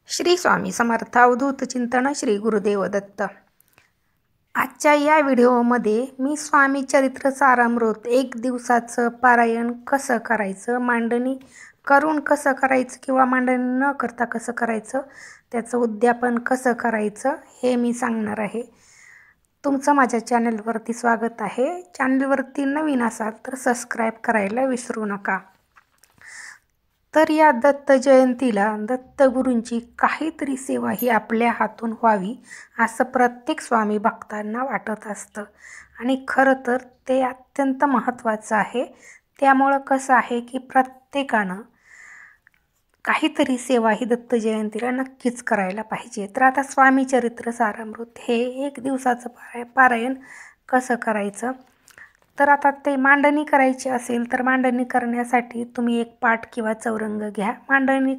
श्री स्वामी समर्थ अवधूत चिंतन श्री गुरुदेव दत्त। आजच्या या व्हिडिओमध्ये मी स्वामी चरित्र सारामृत एक दिवसाचं पारायण कसं करायचं, मांडणी करून कसं करायचं किंवा मांडणी न करता कसं करायचं, त्याचं उद्यापन कसं करायचं हे मी सांगणार आहे। तुमचं माझ्या चॅनलवरती स्वागत आहे। चॅनलवरती नवीन असाल तर सबस्क्राईब करायला विसरू नका। तर या दत्त जयंतीला दत्तगुरूंची काहीतरी सेवा ही आपल्या हातून व्हावी असं प्रत्येक स्वामी भक्तांना वाटत असतं आणि खरं तर ते अत्यंत महत्त्वाचं आहे। त्यामुळं कसं आहे की प्रत्येकानं काहीतरी सेवा ही दत्त जयंतीला नक्कीच करायला पाहिजे। तर आता स्वामी चरित्र सारामृत हे एक दिवसाचं पारायण कसं करायचं, तर आता ते मांडणी करायची असेल तर मांडणी करण्यासाठी तुम्ही एक पाट किंवा चौरंग घ्या। मांडणी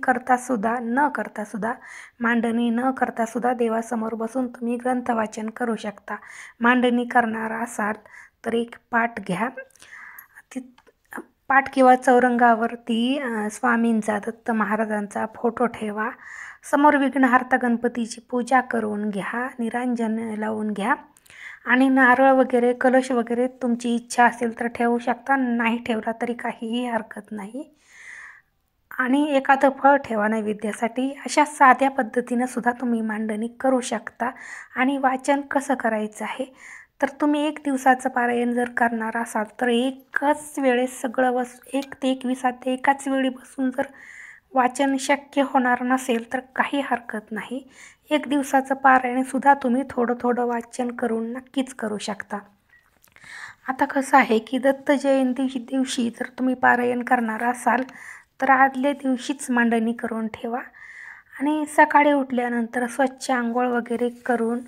न करता सुद्धा देवासमोर बसून तुम्ही ग्रंथ वाचन करू शकता। मांडणी करणार असाल तर एक पाट घ्या, ती पाट किंवा चौरंगावरती स्वामींचा दत्त महाराजांचा फोटो ठेवा। समोर विघ्नहर्ता गणपतीची पूजा करून घ्या, निरांजन लावून घ्या आणि नारळ वगैरे कलश वगैरे तुमची इच्छा असेल तर ठेवू शकता, नाही ठेवला तरी काहीही हरकत नाही। आणि एखादं फळ ठेवा नैवेद्यासाठी। अशा साध्या पद्धतीनं सुद्धा तुम्ही मांडणी करू शकता। आणि वाचन कसं करायचं आहे, तर तुम्ही एक दिवसाचं पारायण जर करणार असाल तर एकाच वेळेस सगळं एक ते 21 एकाच वेळी बसून जर वाचन शक्य होणार नसेल तर काही हरकत नाही। एक दिवसाचं पारायण सुद्धा तुम्ही थोडं थोडं वाचन करून नक्कीच करू शकता। आता कसं आहे की दत्त जयंती दिवशी जर तुम्ही पारायण करणार असाल तर आदल्या दिवशीच मांडणी करून ठेवा आणि सकाळी उठल्यानंतर स्वच्छ आंघोळ वगैरे करून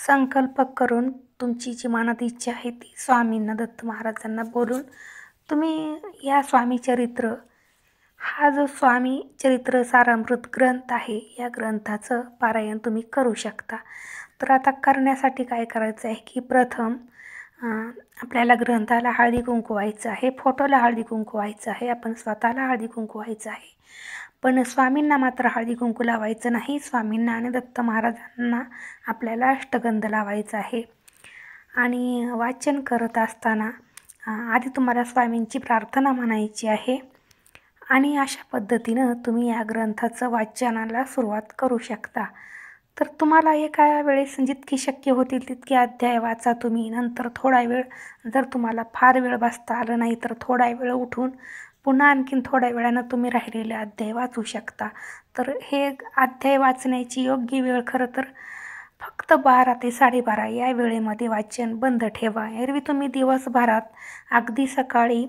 संकल्प करून तुमची जी मनात इच्छा आहे ती स्वामींना दत्त महाराजांना बोलून तुम्ही या स्वामी चरित्र हा जो स्वामी चरित्र सारामृत ग्रंथ आहे या ग्रंथाचं पारायण तुम्ही करू शकता। तर आता करण्यासाठी काय करायचं आहे की प्रथम आपल्याला ग्रंथाला हळदी कुंकू व्हायचं आहे, फोटोला हळदी कुंकू व्हायचं आहे, आपण स्वतःला हळदी कुंकू व्हायचं आहे। पण स्वामींना मात्र हळदी कुंकू लावायचं नाही। स्वामींना आणि दत्त महाराजांना आपल्याला अष्टगंध लावायचा आहे। आणि वाचन करत असताना आधी तुम्हाला स्वामींची प्रार्थना म्हणायची आहे आणि अशा पद्धतीनं तुम्ही या ग्रंथाचं वाचनाला सुरुवात करू शकता। तर तुम्हाला एका वेळेस जितकी शक्य होतील तितके अध्याय वाचा तुम्ही। नंतर थोडा वेळ जर तुम्हाला फार वेळ बसता आलं नाही तर थोडा वेळ उठून पुन्हा आणखीन थोड्या वेळानं तुम्ही राहिलेले अध्याय वाचू शकता। तर हे अध्याय वाचण्याची योग्य वेळ खरं तर फक्त 12 ते 12:30 या वेळेमध्ये वाचन बंद ठेवा। एरवी तुम्ही दिवसभरात अगदी सकाळी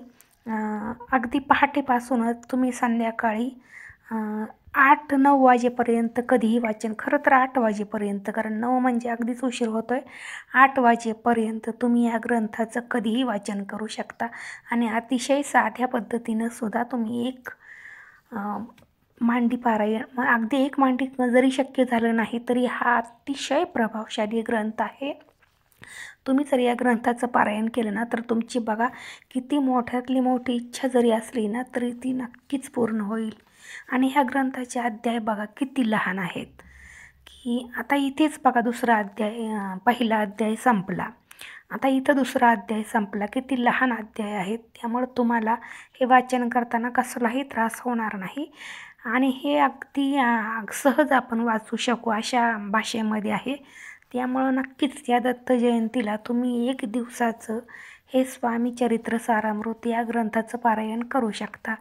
अगदी पहाटेपासूनच तुम्ही संध्याकाळी 8-9 वाजेपर्यंत कधीही वाचन, खरं तर 8 वाजेपर्यंत, कारण 9 म्हणजे अगदीच उशीर होतोय। 8 वाजेपर्यंत तुम्ही या ग्रंथाचं कधीही वाचन करू शकता आणि अतिशय साध्या पद्धतीनं सुद्धा तुम्ही एक मांडी पारायण, अगदी एक मांडी जरी शक्य झालं नाही तरी हा अतिशय प्रभावशाली ग्रंथ आहे। तुम्ही जर या ग्रंथाचं पारायण केलं ना तर तुमची बघा किती मोठ्यातली मोठी इच्छा जरी असली ना तरी ती नक्कीच पूर्ण होईल। आणि ह्या ग्रंथाचे अध्याय बघा किती लहान आहेत की आता इथेच बघा पहिला अध्याय संपला, आता इथं दुसरा अध्याय संपला, किती लहान अध्याय आहेत। त्यामुळे तुम्हाला हे वाचन करताना कसलाही त्रास होणार नाही आणि हे अगदी सहज आपण वाचू शकू अशा भाषेमध्ये आहे। त्यामुळं नक्कीच या दत्त जयंतीला तुम्ही एक दिवसाचं हे स्वामी चरित्र सारामृत या ग्रंथाचं पारायण करू शकता।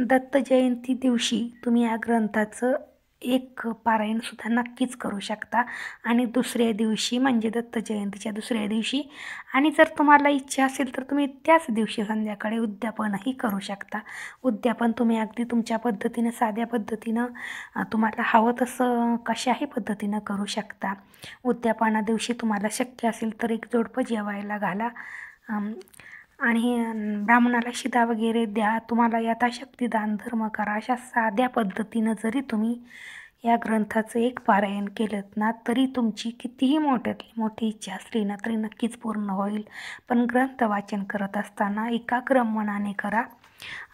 दत्त जयंती दिवशी तुम्ही या ग्रंथाचं एक पारायणसुद्धा नक्कीच करू शकता आणि दुसऱ्या दिवशी म्हणजे दत्त जयंतीच्या दुसऱ्या दिवशी, आणि जर तुम्हाला इच्छा असेल तर तुम्ही त्याच दिवशी संध्याकाळी उद्यापनही करू शकता। उद्यापन तुम्ही अगदी तुमच्या पद्धतीनं साध्या पद्धतीनं तुम्हाला हवं तसं कशाही पद्धतीनं करू शकता। उद्यापना दिवशी तुम्हाला शक्य असेल तर एक जोडपं जेवायला घाला आणि ब्राह्मणाला शिदा वगैरे द्या, तुम्हाला यथाशक्ती दानधर्म करा। अशा साध्या पद्धतीनं जरी तुम्ही या ग्रंथाचं एक पारायण केलं ना तरी तुमची कितीही मोठ्यातली मोठी इच्छा असली ना तरी नक्कीच पूर्ण होईल। पण ग्रंथ वाचन करत असताना एकाग्र मनाने करा,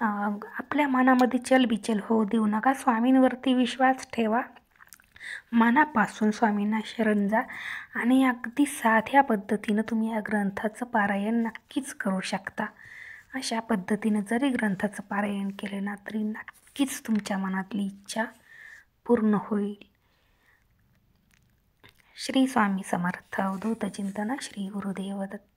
आपल्या मनामध्ये चलबिचल होऊ देऊ नका, स्वामींवरती विश्वास ठेवा मनापासून स्वामींना शरण जा आणि अगदी साध्या पद्धतीनं तुम्ही या ग्रंथाचं पारायण नक्कीच करू शकता. अशा पद्धतीनं जरी ग्रंथाचं पारायण केलं ना तरी नक्कीच तुमच्या मनातली इच्छा पूर्ण होईल. श्री स्वामी समर्थ. अवधूत चिंतन. श्री गुरुदेव दत्त.